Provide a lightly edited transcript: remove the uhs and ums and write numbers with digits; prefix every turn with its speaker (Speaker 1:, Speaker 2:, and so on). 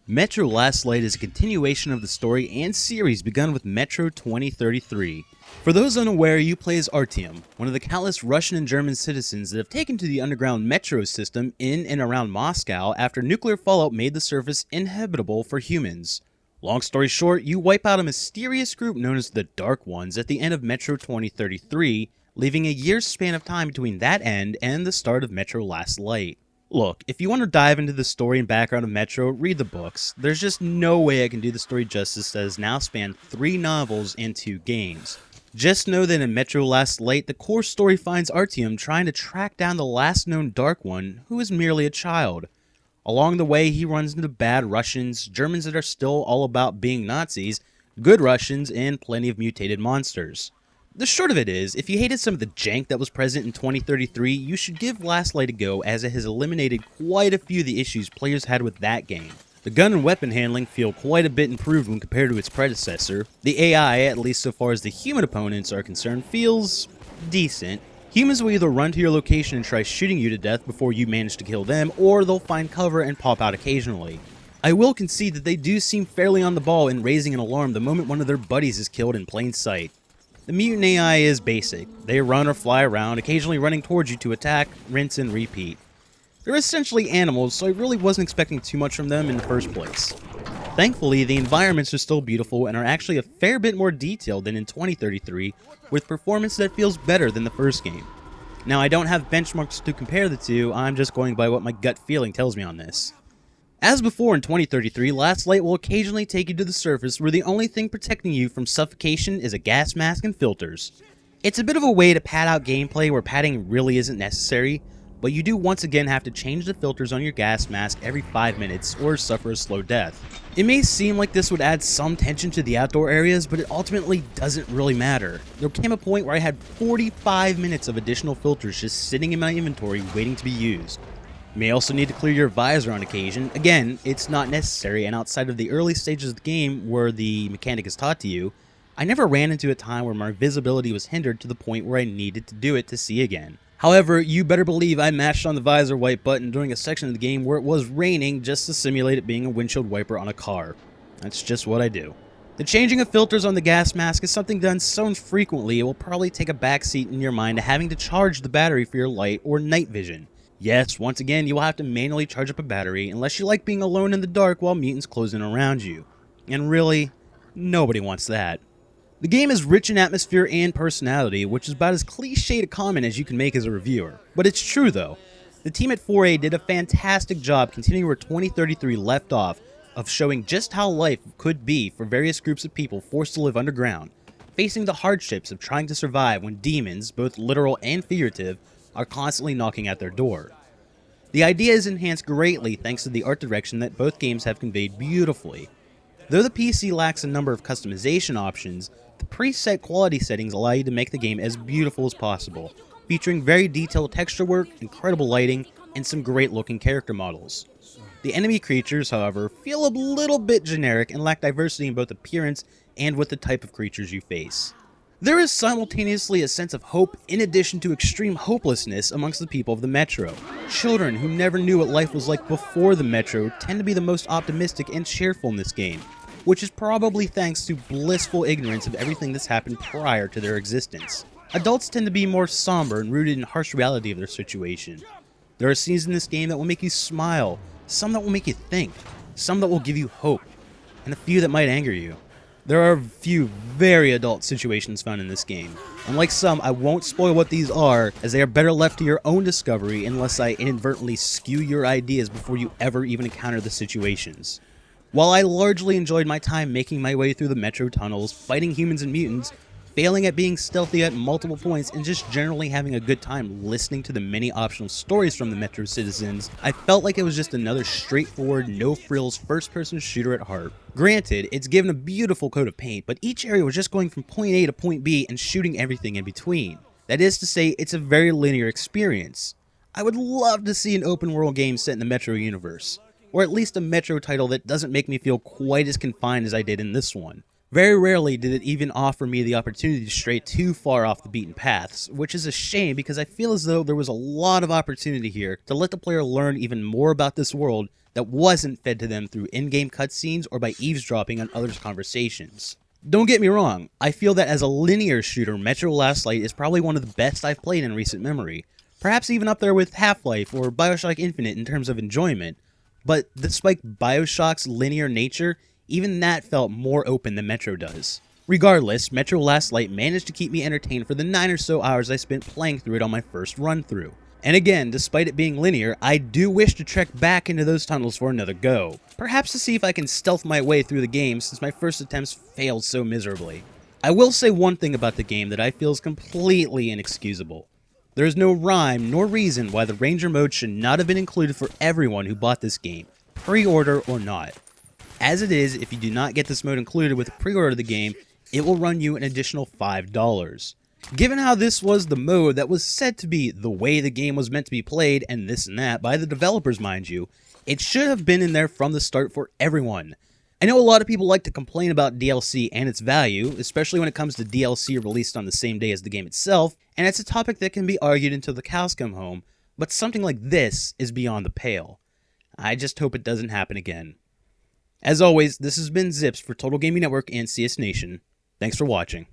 Speaker 1: Metro Last Light is a continuation of the story and series begun with Metro 2033. For those unaware, you play as Artyom, one of the countless Russian and German citizens that have taken to the underground metro system in and around Moscow after nuclear fallout made the surface inhabitable for humans. Long story short, you wipe out a mysterious group known as the Dark Ones at the end of Metro 2033, leaving a year's span of time between that end and the start of Metro Last Light. Look, if you want to dive into the story and background of Metro, read the books. There's just no way I can do the story justice that has now spanned 3 novels and 2 games. Just know that in Metro Last Light, the core story finds Artyom trying to track down the last known Dark One, who is merely a child. Along the way, he runs into bad Russians, Germans that are still all about being Nazis, good Russians, and plenty of mutated monsters. The short of it is, if you hated some of the jank that was present in 2033, you should give Last Light a go, as it has eliminated quite a few of the issues players had with that game. The gun and weapon handling feel quite a bit improved when compared to its predecessor. The AI, at least so far as the human opponents are concerned, feels decent. Humans will either run to your location and try shooting you to death before you manage to kill them, or they'll find cover and pop out occasionally. I will concede that they do seem fairly on the ball in raising an alarm the moment one of their buddies is killed in plain sight. The mutant AI is basic. They run or fly around, occasionally running towards you to attack, rinse, and repeat. They're essentially animals, so I really wasn't expecting too much from them in the first place. Thankfully, the environments are still beautiful and are actually a fair bit more detailed than in 2033, with performance that feels better than the first game. Now, I don't have benchmarks to compare the two, I'm just going by what my gut feeling tells me on this. As before in 2033, Last Light will occasionally take you to the surface where the only thing protecting you from suffocation is a gas mask and filters. It's a bit of a way to pad out gameplay where padding really isn't necessary, but you do once again have to change the filters on your gas mask every 5 minutes or suffer a slow death. It may seem like this would add some tension to the outdoor areas, but it ultimately doesn't really matter. There came a point where I had 45 minutes of additional filters just sitting in my inventory waiting to be used. You may also need to clear your visor on occasion. Again, it's not necessary, and outside of the early stages of the game where the mechanic is taught to you, I never ran into a time where my visibility was hindered to the point where I needed to do it to see again. However, you better believe I mashed on the visor wipe button during a section of the game where it was raining just to simulate it being a windshield wiper on a car. That's just what I do. The changing of filters on the gas mask is something done so infrequently it will probably take a backseat in your mind to having to charge the battery for your light or night vision. Yes, once again, you will have to manually charge up a battery unless you like being alone in the dark while mutants close in around you. And really, nobody wants that. The game is rich in atmosphere and personality, which is about as cliched a comment as you can make as a reviewer. But it's true though. The team at 4A did a fantastic job continuing where 2033 left off, of showing just how life could be for various groups of people forced to live underground, facing the hardships of trying to survive when demons, both literal and figurative, are constantly knocking at their door. The idea is enhanced greatly thanks to the art direction that both games have conveyed beautifully. Though the PC lacks a number of customization options, the preset quality settings allow you to make the game as beautiful as possible, featuring very detailed texture work, incredible lighting, and some great looking character models. The enemy creatures, however, feel a little bit generic and lack diversity in both appearance and with the type of creatures you face. There is simultaneously a sense of hope in addition to extreme hopelessness amongst the people of the Metro. Children who never knew what life was like before the Metro tend to be the most optimistic and cheerful in this game, which is probably thanks to blissful ignorance of everything that's happened prior to their existence. Adults tend to be more somber and rooted in harsh reality of their situation. There are scenes in this game that will make you smile, some that will make you think, some that will give you hope, and a few that might anger you. There are a few very adult situations found in this game. Unlike some, I won't spoil what these are, as they are better left to your own discovery unless I inadvertently skew your ideas before you ever even encounter the situations. While I largely enjoyed my time making my way through the Metro tunnels, fighting humans and mutants, failing at being stealthy at multiple points, and just generally having a good time listening to the many optional stories from the Metro citizens, I felt like it was just another straightforward, no-frills first-person shooter at heart. Granted, it's given a beautiful coat of paint, but each area was just going from point A to point B and shooting everything in between. That is to say, it's a very linear experience. I would love to see an open-world game set in the Metro universe, or at least a Metro title that doesn't make me feel quite as confined as I did in this one. Very rarely did it even offer me the opportunity to stray too far off the beaten paths, which is a shame because I feel as though there was a lot of opportunity here to let the player learn even more about this world that wasn't fed to them through in-game cutscenes or by eavesdropping on others' conversations. Don't get me wrong, I feel that as a linear shooter, Metro Last Light is probably one of the best I've played in recent memory, perhaps even up there with Half-Life or Bioshock Infinite in terms of enjoyment, but despite Bioshock's linear nature, even that felt more open than Metro does. Regardless, Metro Last Light managed to keep me entertained for the 9 or so hours I spent playing through it on my first run-through. And again, despite it being linear, I do wish to trek back into those tunnels for another go, perhaps to see if I can stealth my way through the game since my first attempts failed so miserably. I will say one thing about the game that I feel is completely inexcusable. There is no rhyme nor reason why the Ranger mode should not have been included for everyone who bought this game, pre-order or not. As it is, if you do not get this mode included with the pre-order of the game, it will run you an additional $5. Given how this was the mode that was said to be the way the game was meant to be played and this and that, by the developers mind you, it should have been in there from the start for everyone. I know a lot of people like to complain about DLC and its value, especially when it comes to DLC released on the same day as the game itself, and it's a topic that can be argued until the cows come home, but something like this is beyond the pale. I just hope it doesn't happen again. As always, this has been Zips for Total Gaming Network and CS Nation. Thanks for watching.